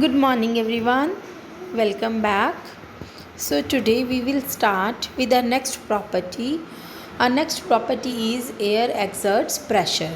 Good morning, everyone. Welcome back. So, today we will start with our next property. Our next property is air exerts pressure.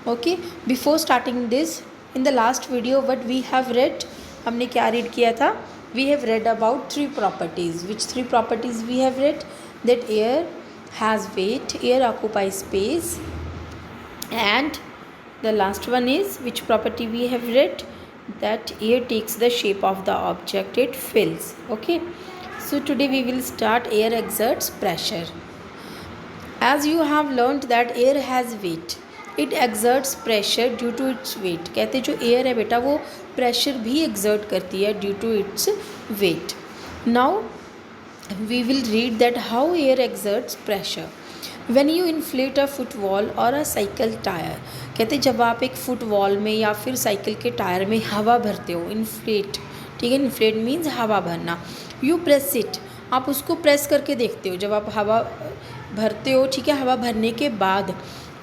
Okay, before starting this, in the last video, what we have read, हमने क्या read किया था? We have read about three properties. Which three properties we have read? That air has weight, air occupies space, and the last one is which property we have read, that air takes the shape of the object it fills. Okay, so today we will start air exerts pressure. As you have learned that air has weight, it exerts pressure due to its weight. कहते जो air है बेटा वो pressure भी exert करती है due to its weight. Now we will read that how air exerts pressure. When you inflate a footwall or a cycle tire, कहते जब आप एक फुटवॉल में या फिर साइकिल के टायर में हवा भरते हो, इन्फ्लेट, ठीक है, इन्फ्लेट मीन्स हवा भरना. यू प्रेस इट, आप उसको प्रेस करके देखते हो. जब आप हवा भरते हो, ठीक है, हवा भरने के बाद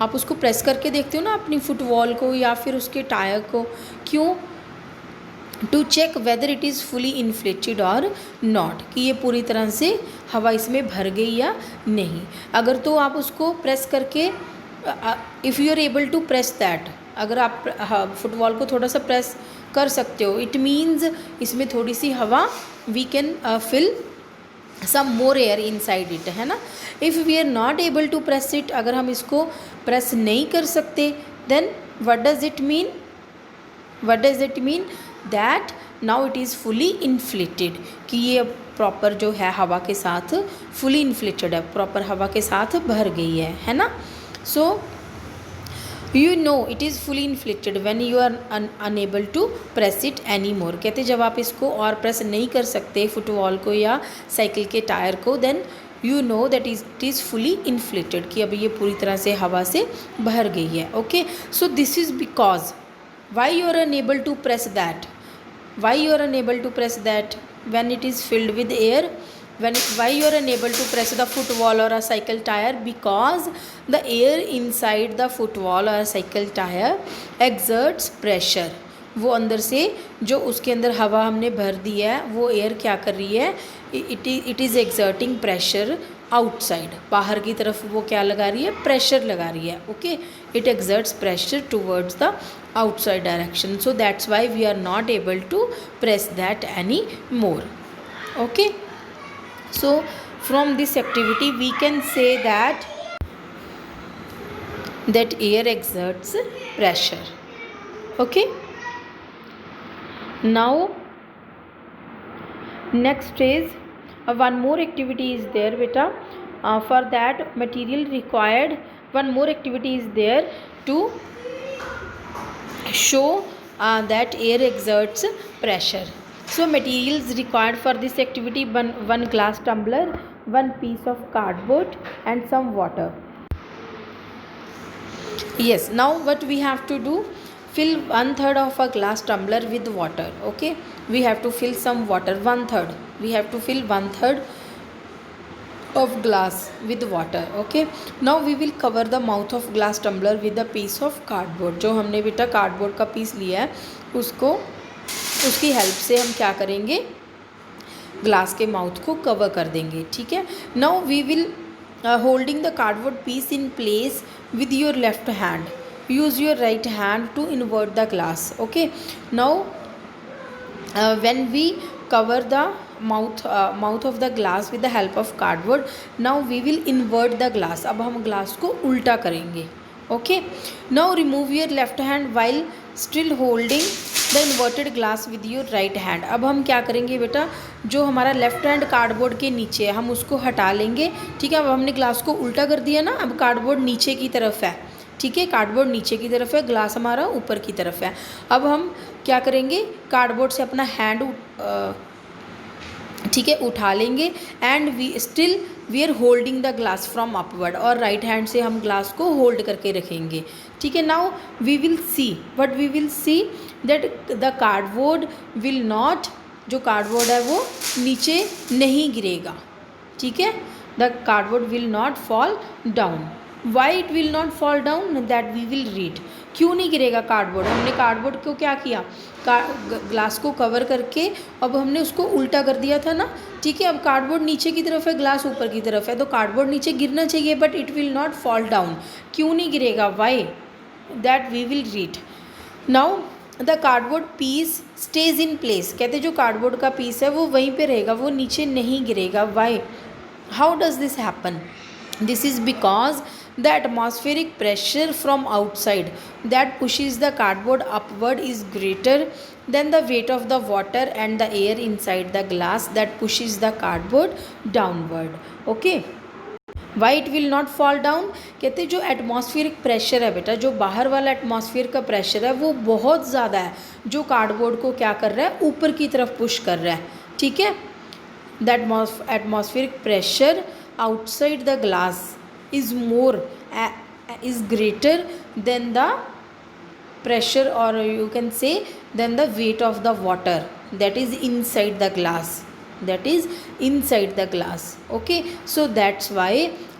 आप उसको प्रेस करके देखते हो ना अपनी फुटवॉल को या फिर उसके टायर को. क्यों? To check whether it is fully inflated और नॉट, कि ये पूरी तरह से हवा इसमें भर गई या नहीं. अगर तो आप उसको प्रेस करके, if you are able to press that, अगर आप फुटबॉल को थोड़ा सा प्रेस कर सकते हो, इट मीन्स इसमें थोड़ी सी हवा, we can fill some more air inside it, है ना. If we are not able to press it, अगर हम इसको प्रेस नहीं कर सकते, then what does it mean? What does it mean? That now it is fully inflated, कि ये प्रॉपर जो है हवा के साथ फुली इन्फ्लेटेड है, प्रॉपर हवा के साथ भर गई है ना. So you know it is fully inflated when you are unable to press it any more. कहते जब आप इसको और प्रेस नहीं कर सकते फुटवॉल को या साइकिल के टायर को, then you know that it is fully inflated, कि अभी ये पूरी तरह से हवा से भर गई है. Okay, so this is because why you are unable to press that. Why you are unable to press that when it is filled with air? Why you are unable to press the footwall or a cycle tire? Because the air inside the footwall or a cycle tire exerts pressure. वो अंदर से जो उसके अंदर हवा हमने भर दी है, वो एयर क्या कर रही है? It is exerting pressure outside, बाहर की तरफ वो क्या लगा रही है? प्रेशर लगा रही है. Okay, it exerts pressure towards the outside direction, so that's why we are not able to press that any more. Okay, so from this activity we can say that air exerts pressure. Okay, now next is one more activity is there beta. For that material required, one more activity is there to show that air exerts pressure. So materials required for this activity: one glass tumbler, one piece of cardboard and some water. Yes, now what we have to do, fill 1/3 of a glass tumbler with water. Okay, we have to fill some water, 1/3, we have to fill 1/3 of glass with water. Okay, now we will cover the mouth of glass tumbler with a piece of cardboard. जो हमने बेटा cardboard का piece लिया है, उसको उसकी help से हम क्या करेंगे? ग्लास के माउथ को कवर कर देंगे. ठीक है. Now we will holding the cardboard piece in place with your left hand, use your right hand to invert the glass. Okay, now when we cover the mouth of the glass with the help of cardboard, now we will invert the glass. अब हम glass को उल्टा करेंगे. Okay, now remove your left hand while still holding the inverted glass with your right hand. अब हम क्या करेंगे बेटा, जो हमारा लेफ्ट हैंड कार्डबोर्ड के नीचे है हम उसको हटा लेंगे. ठीक है, अब हमने ग्लास को उल्टा कर दिया ना, अब कार्डबोर्ड नीचे की तरफ है. ठीक है, कार्डबोर्ड नीचे की तरफ है, ग्लास हमारा ऊपर की तरफ है. अब हम क्या करेंगे, कार्डबोर्ड से अपना हैंड ठीक है उठा लेंगे, and we are holding the glass from upward, और राइट हैंड से हम ग्लास को होल्ड करके रखेंगे. ठीक है, now we will see what we will see, that the cardboard will not, जो कार्डबोर्ड है वो नीचे नहीं गिरेगा. ठीक है, the cardboard will not fall down. Why it will not fall down? That we will read. क्यों नहीं गिरेगा कार्डबोर्ड? हमने कार्डबोर्ड को क्या किया, ग्लास को कवर करके अब हमने उसको उल्टा कर दिया था ना, ठीक है। अब कार्डबोर्ड नीचे की तरफ है, ग्लास ऊपर की तरफ है, तो कार्डबोर्ड नीचे गिरना चाहिए, but it will not fall down. क्यों नहीं गिरेगा? Why? That we will read now. The cardboard piece stays in place, कहते जो कार्डबोर्ड का पीस है वो वहीं पे रहेगा, वो नीचे नहीं गिरेगा। Why? How does this happen? This is because the atmospheric pressure from outside that pushes the cardboard upward is greater than the weight of the water and the air inside the glass that pushes the cardboard downward. Okay, why it will not fall down? कहते जो atmospheric pressure है बेटा, जो बाहर वाला atmosphere का pressure है वो बहुत ज़्यादा है, जो कार्डबोर्ड को क्या कर रहा है, ऊपर की तरफ पुश कर रहा है, ठीक है। That atmospheric pressure outside the glass is more is greater than the pressure, or you can say than the weight of the water that is inside the glass, that is inside the glass. Okay, so that's why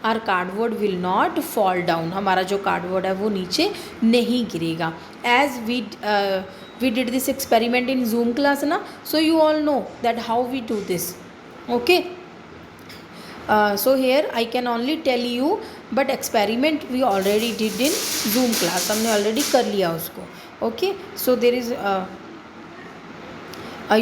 our cardboard will not fall down. हमारा जो cardboard है वो नीचे नहीं गिरेगा. As we did this experiment in Zoom class ना, so you all know that how we do this. Okay, so here I can only tell you, but experiment we already did in Zoom class, हमने already कर लिया उसको. Okay, so there is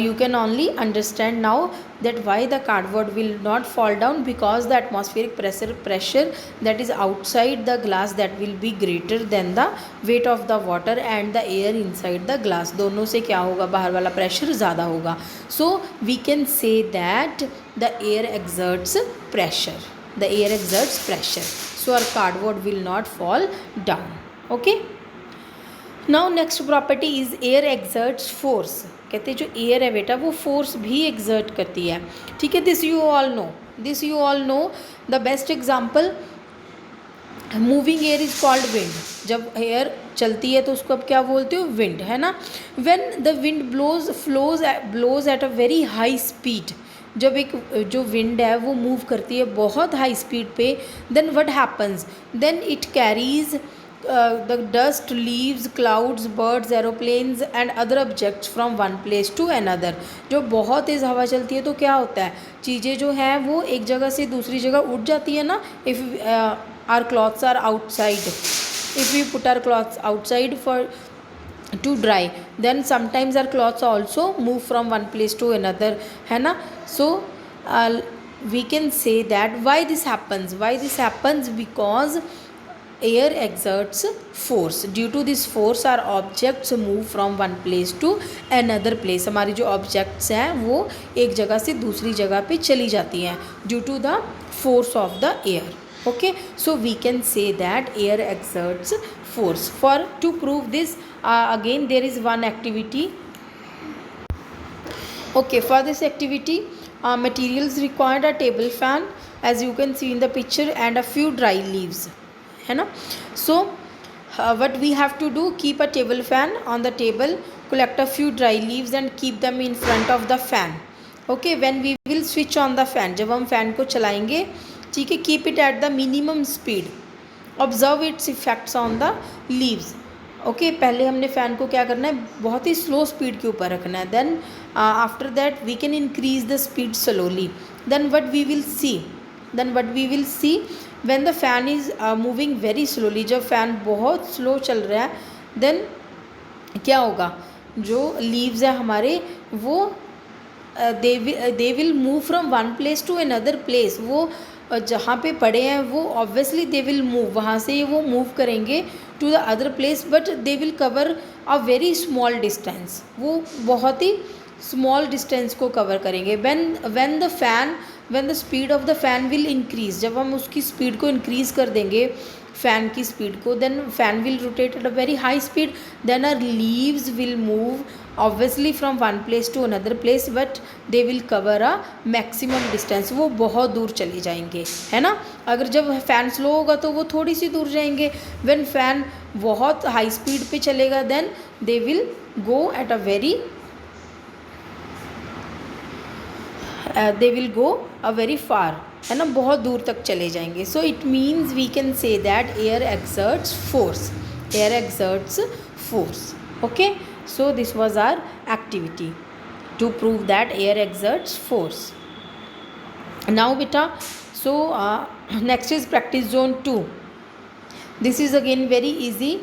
you can only understand now that why the cardboard will not fall down, because the atmospheric pressure that is outside the glass that will be greater than the weight of the water and the air inside the glass. दोनों से क्या होगा, बाहर वाला pressure ज़्यादा होगा. So we can say that the air exerts pressure. The air exerts pressure. So our cardboard will not fall down. Okay. Now next property is air exerts force. कहते हैं जो एयर है बेटा वो फोर्स भी exert करती है, ठीक है. This you all know. The best example, moving air is called wind. जब एयर चलती है तो उसको अब क्या बोलते हो, विंड, है ना. When the wind blows at a very high speed, जब एक जो विंड है वो मूव करती है बहुत हाई स्पीड पे, then what happens, then it carries the dust, leaves, clouds, birds, aeroplanes and other objects from one place to another. जो बहुत तेज़ हवा चलती है तो क्या होता है, चीज़ें जो हैं वो एक जगह से दूसरी जगह उड़ जाती है ना. If our clothes are outside, if we put our clothes outside for to dry, then sometimes our clothes also move from one place to another, है ना. So we can say that why this happens, because air exerts force. Due to this force our objects move from one place to another place. हमारी जो objects हैं वो एक जगह से दूसरी जगह पे चली जाती हैं due to the force of the air. Okay, so we can say that air exerts force. To prove this, again there is one activity. Okay, for this activity materials required a table fan, as you can see in the picture, and a few dry leaves, है ना. So what we have to do, keep a table fan on the table, collect a few dry leaves and keep them in front of the fan. Okay, when we will switch on the fan, जब हम fan को चलाएंगे, ठीक है, keep it at the minimum speed, observe its effects on the leaves. Okay, पहले हमने fan को क्या करना है, बहुत ही स्लो स्पीड के ऊपर रखना है. then after that we can increase the speed slowly. then what we will see, when the fan is moving very slowly, जब फ़ैन बहुत स्लो चल रहा है, then क्या होगा, जो leaves है हमारे वो they will move from one place to another place. वो जहाँ पे पड़े हैं वो obviously they will move, वहाँ से वो move करेंगे to the other place, but they will cover a very small distance. वो बहुत ही small distance को cover करेंगे. when the speed of the fan will increase, जब हम उसकी speed को increase कर देंगे, fan की speed को, then fan will rotate at a very high speed, then our leaves will move obviously from one place to another place, but they will cover a maximum distance. वो बहुत दूर चले जाएंगे, है ना. अगर जब फ़ैन स्लो होगा तो वो थोड़ी सी दूर जाएंगे. when फ़ैन बहुत हाई स्पीड पे चलेगा, then they will go at a very far, है ना, बहुत दूर तक चले जाएंगे. so it means we can say that air exerts force. air exerts force. Okay, so this was our activity to prove that air exerts force. Now beta, so next is practice zone 2. This is again very easy.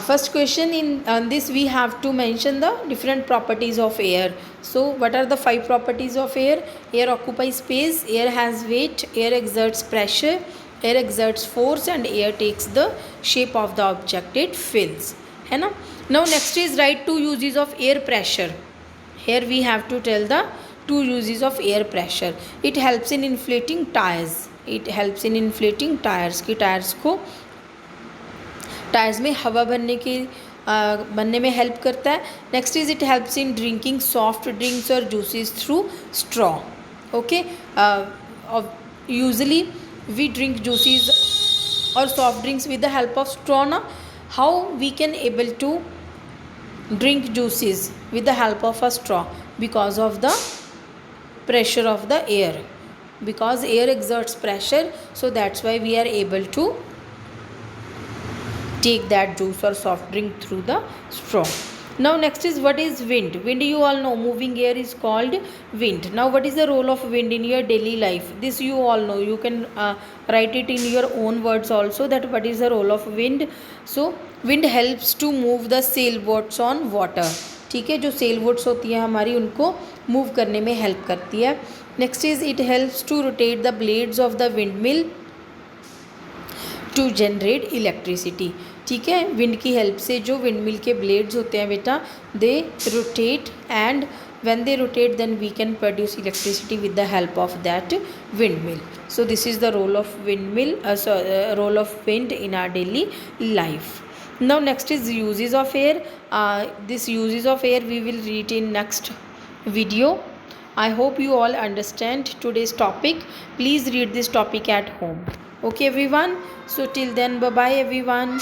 First question in this we have to mention the different properties of air. So what are the 5 properties of air? Air occupies space, air has weight, air exerts pressure, air exerts force, and air takes the shape of the object it fills. है ना? Now next is write 2 uses of air pressure. Here we have to tell the 2 uses of air pressure. It helps in inflating tires. It helps in inflating tires कि tyres को tyres में हवा बनने में help करता है. Next is it helps in drinking soft drinks और juices through straw. Okay, usually we drink juices और soft drinks with the help of straw. ना how we can able to drink juices with the help of a straw? Because of the pressure of the air, because air exerts pressure, so that's why we are able to take that juice or soft drink through the straw. Now next is what is wind. Wind, you all know, moving air is called wind. Now what is the role of wind in your daily life? This you all know. You can write it in your own words also, that what is the role of wind. So wind helps to move the sailboats on water. ठीक है, जो cell boats होती है हमारी, उनको move करने में help करती है. Next is it helps to rotate the blades of the windmill to generate electricity. ठीक है, विंड की हेल्प से जो विंड मिल के ब्लेड्स होते हैं बेटा, they rotate, and when they rotate then we can produce electricity with the help of that windmill. So this is the role of windmill, role of wind in our daily life. Now next is uses of air. This uses of air we will read in next video. I hope you all understand today's topic. Please read this topic at home. Okay everyone, so till then, bye bye everyone.